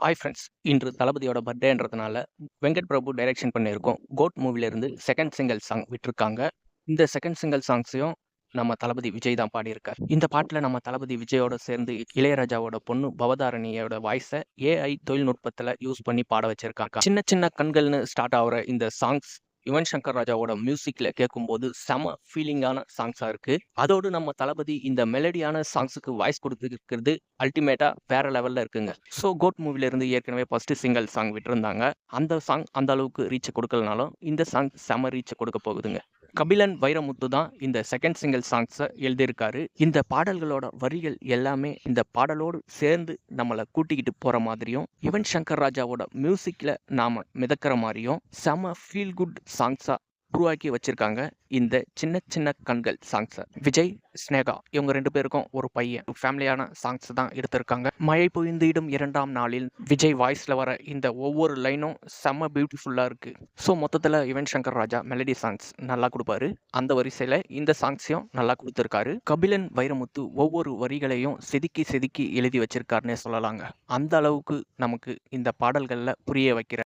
Hi friends. இன்று தளபதியோட பர்த்டேன்றதுனால Venkat Prabhu direction பண்ணியிருக்கோம் கோட் மூவிலேருந்து செகண்ட் சிங்கிள் சாங் விட்டுருக்காங்க. இந்த செகண்ட் சிங்கிள் சாங்ஸையும் நம்ம தளபதி விஜய் தான் பாடியிருக்கார். இந்த பாட்டில் நம்ம தளபதி விஜயோட சேர்ந்து இளையராஜாவோட பொண்ணு பவதாரணியோட வாய்ஸை ஏஐ தொழில்நுட்பத்தில் யூஸ் பண்ணி பாட வச்சிருக்காங்க. சின்ன சின்ன கண்கள்னு ஸ்டார்ட் ஆகிற இந்த சாங்ஸ் யுவன் சங்கர் ராஜாவோட மியூசிக்ல கேட்கும்போது செம ஃபீலிங்கான சாங்ஸா இருக்கு. அதோடு நம்ம தளபதி இந்த மெலடியான சாங்ஸுக்கு வாய்ஸ் கொடுத்துருக்கிறது அல்டிமேட்டா வேற லெவல்ல இருக்குங்க. ஸோ கோட் மூவில இருந்து ஏற்கனவே ஃபர்ஸ்ட் சிங்கிள் சாங் விட்டுருந்தாங்க. அந்த சாங் அந்த அளவுக்கு ரீச் கொடுக்கலனாலும் இந்த சாங் செம ரீச் கொடுக்க போகுதுங்க. கபிலன் வைரமுத்து தான் இந்த செகண்ட் சிங்கிள் சாங்ஸை எழுதியிருக்காரு. இந்த பாடல்களோட வரிகள் எல்லாமே இந்த பாடலோடு சேர்ந்து நம்மளை கூட்டிக்கிட்டு போற மாதிரியும் யுவன் சங்கர் ராஜாவோட மியூசிக்ல நாம மிதக்கிற மாதிரியும் செம ஃபீல் குட் சாங்ஸா உருவாக்கி வச்சிருக்காங்க. இந்த சின்ன சின்ன கண்கள் சாங்ஸை விஜய் ஸ்னேகா இவங்க 2 பேருக்கும் ஒரு பையன் ஃபேமிலியான சாங்ஸ் தான் எடுத்திருக்காங்க. மழை பொழிந்திடும் 2ஆம் நாளில் விஜய் வாய்ஸ்ல வர இந்த ஒவ்வொரு லைனும் செம்ம பியூட்டிஃபுல்லா இருக்கு. ஸோ மொத்தத்தில் யுவன் சங்கர் ராஜா மெலடி சாங்ஸ் நல்லா கொடுப்பாரு. அந்த வரிசையில் இந்த சாங்ஸையும் நல்லா கொடுத்துருக்காரு. கபிலன் வைரமுத்து ஒவ்வொரு வரிகளையும் செதுக்கி செதுக்கி எழுதி வச்சிருக்காருன்னே சொல்லலாங்க. அந்த அளவுக்கு நமக்கு இந்த பாடல்களில் புரிய வைக்கிற